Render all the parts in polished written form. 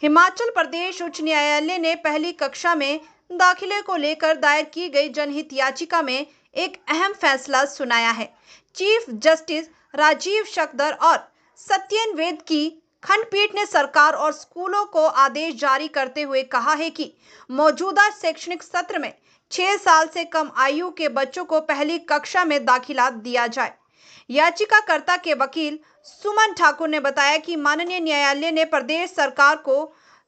हिमाचल प्रदेश उच्च न्यायालय ने पहली कक्षा में दाखिले को लेकर दायर की गई जनहित याचिका में एक अहम फैसला सुनाया है। चीफ जस्टिस राजीव शकदर और सत्येन वेद की खंडपीठ ने सरकार और स्कूलों को आदेश जारी करते हुए कहा है कि मौजूदा शैक्षणिक सत्र में 6 साल से कम आयु के बच्चों को पहली कक्षा में दाखिला दिया जाए। याचिकाकर्ता के वकील सुमन ठाकुर ने बताया कि माननीय न्यायालय ने प्रदेश सरकार को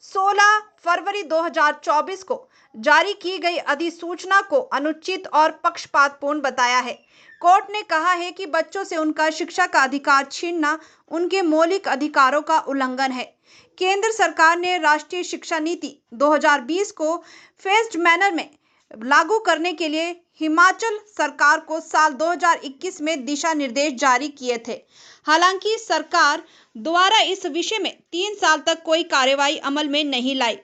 16 फरवरी 2024 को जारी की गई अधिसूचना को अनुचित और पक्षपातपूर्ण बताया है। कोर्ट ने कहा है कि बच्चों से उनका शिक्षा का अधिकार छीनना उनके मौलिक अधिकारों का उल्लंघन है। केंद्र सरकार ने राष्ट्रीय शिक्षा नीति 2020 को फेज्ड मैनर में लागू करने के लिए हिमाचल सरकार को साल 2021 में दिशा निर्देश जारी किए थे। हालांकि सरकार द्वारा इस विषय में 3 साल तक कोई कार्रवाई अमल में नहीं लाई।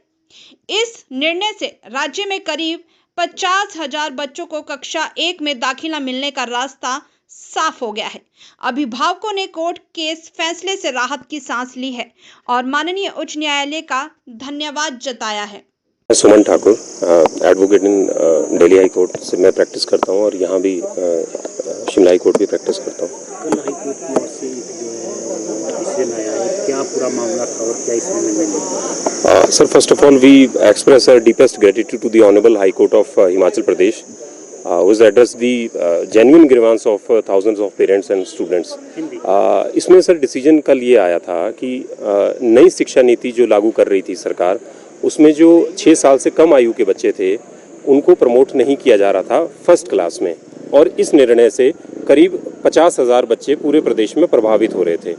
इस निर्णय से राज्य में करीब 50,000 बच्चों को कक्षा 1 में दाखिला मिलने का रास्ता साफ हो गया है। अभिभावकों ने कोर्ट के इस फैसले से राहत की सांस ली है और माननीय उच्च न्यायालय का धन्यवाद जताया है। Suman Thakur, advocate in Delhi high court से मैं प्रैक्टिस करता हूं और यहां भी शिमला हाई कोर्ट भी प्रैक्टिस करता हूं। कल हाई कोर्ट की ओर से डिसीजन आया है, क्या पूरा मामला था और क्या इसमें निर्णय लिया? Sir, first of all, we express our deepest gratitude to the Honorable High Court of Himachal Pradesh, who has addressed the genuine grievance of thousands of parents and students. इसमें सर डिसीजन कल ये आया था कि नई शिक्षा नीति जो लागू कर रही थी सरकार, उसमें जो 6 साल से कम आयु के बच्चे थे उनको प्रमोट नहीं किया जा रहा था फर्स्ट क्लास में, और इस निर्णय से करीब 50,000 बच्चे पूरे प्रदेश में प्रभावित हो रहे थे।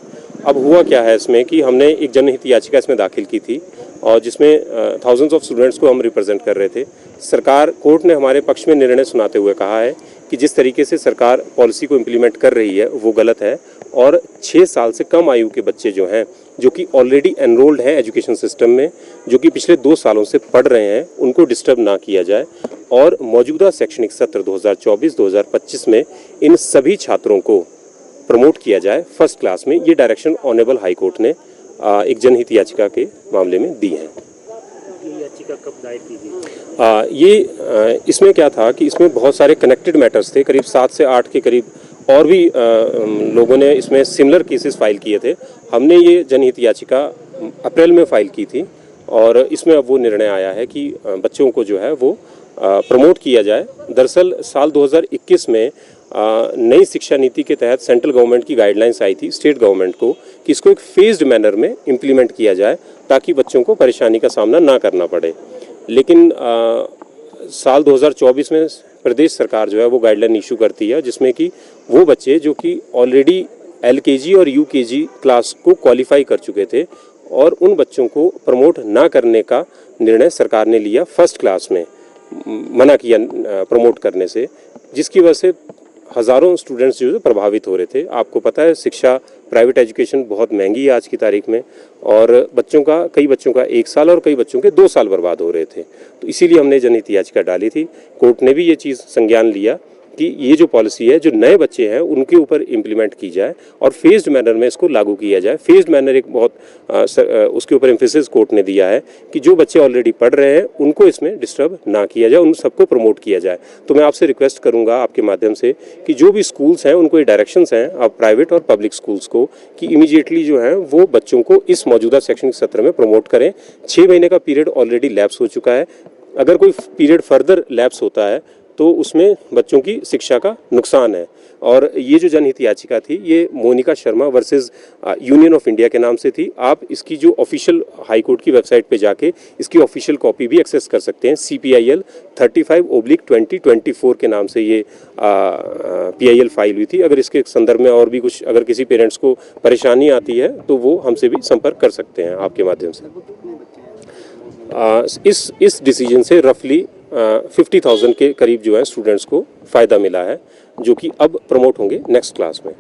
अब हुआ क्या है इसमें कि हमने एक जनहित याचिका इसमें दाखिल की थी और जिसमें थाउजेंड्स ऑफ स्टूडेंट्स को हम रिप्रेजेंट कर रहे थे। सरकार कोर्ट ने हमारे पक्ष में निर्णय सुनाते हुए कहा है कि जिस तरीके से सरकार पॉलिसी को इम्प्लीमेंट कर रही है वो गलत है, और 6 साल से कम आयु के बच्चे जो हैं, जो कि ऑलरेडी एनरोल्ड हैं एजुकेशन सिस्टम में, जो कि पिछले 2 सालों से पढ़ रहे हैं, उनको डिस्टर्ब ना किया जाए और मौजूदा शैक्षणिक सत्र 2024-2025 में इन सभी छात्रों को प्रमोट किया जाए फर्स्ट क्लास में। ये डायरेक्शन ऑनरेबल हाई कोर्ट ने एक जनहित याचिका के मामले में दी है। ये याचिका कब दायर की गई? इसमें क्या था कि इसमें बहुत सारे कनेक्टेड मैटर्स थे, करीब 7 से 8 के करीब और भी लोगों ने इसमें सिमिलर केसेस फाइल किए थे। हमने ये जनहित याचिका अप्रैल में फाइल की थी और इसमें अब वो निर्णय आया है कि बच्चों को जो है वो प्रमोट किया जाए। दरअसल साल 2021 में नई शिक्षा नीति के तहत सेंट्रल गवर्नमेंट की गाइडलाइंस आई थी स्टेट गवर्नमेंट को कि इसको एक फेज्ड मैनर में इम्प्लीमेंट किया जाए ताकि बच्चों को परेशानी का सामना ना करना पड़े। लेकिन साल 2024 में प्रदेश सरकार जो है वो गाइडलाइन इशू करती है जिसमें कि वो बच्चे जो कि ऑलरेडी LKG और UKG क्लास को क्वालिफाई कर चुके थे और उन बच्चों को प्रमोट ना करने का निर्णय सरकार ने लिया, फर्स्ट क्लास में मना किया प्रमोट करने से, जिसकी वजह से हज़ारों स्टूडेंट्स जो प्रभावित हो रहे थे। आपको पता है शिक्षा, प्राइवेट एजुकेशन बहुत महंगी है आज की तारीख में, और कई बच्चों का 1 साल और कई बच्चों के 2 साल बर्बाद हो रहे थे। तो इसीलिए हमने जनहित याचिका डाली थी। कोर्ट ने भी ये चीज़ संज्ञान लिया कि ये जो पॉलिसी है जो नए बच्चे हैं उनके ऊपर इम्प्लीमेंट की जाए और फेज्ड मैनर में इसको लागू किया जाए। फेज्ड मैनर एक बहुत उसके ऊपर एम्फेसिस कोर्ट ने दिया है कि जो बच्चे ऑलरेडी पढ़ रहे हैं उनको इसमें डिस्टर्ब ना किया जाए, उन सबको प्रमोट किया जाए। तो मैं आपसे रिक्वेस्ट करूंगा आपके माध्यम से कि जो भी स्कूल्स हैं उनको ये डायरेक्शंस हैं अब प्राइवेट और पब्लिक स्कूल्स को कि इमीडिएटली जो है वो बच्चों को इस मौजूदा शैक्षणिक सत्र में प्रमोट करें। 6 महीने का पीरियड ऑलरेडी लैप्स हो चुका है, अगर कोई पीरियड फर्दर लैप्स होता है तो उसमें बच्चों की शिक्षा का नुकसान है। और ये जो जनहित याचिका थी ये Monika Sharma versus Union of India के नाम से थी। आप इसकी जो ऑफिशियल हाई कोर्ट की वेबसाइट पे जाके इसकी ऑफिशियल कॉपी भी एक्सेस कर सकते हैं। CPIL 35/2024 के नाम से ये PIL फाइल हुई थी। अगर इसके संदर्भ में और भी कुछ अगर किसी पेरेंट्स को परेशानी आती है तो वो हमसे भी संपर्क कर सकते हैं आपके माध्यम से। इस डिसीजन से रफली 50,000 के करीब जो है स्टूडेंट्स को फ़ायदा मिला है, जो कि अब प्रमोट होंगे नेक्स्ट क्लास में।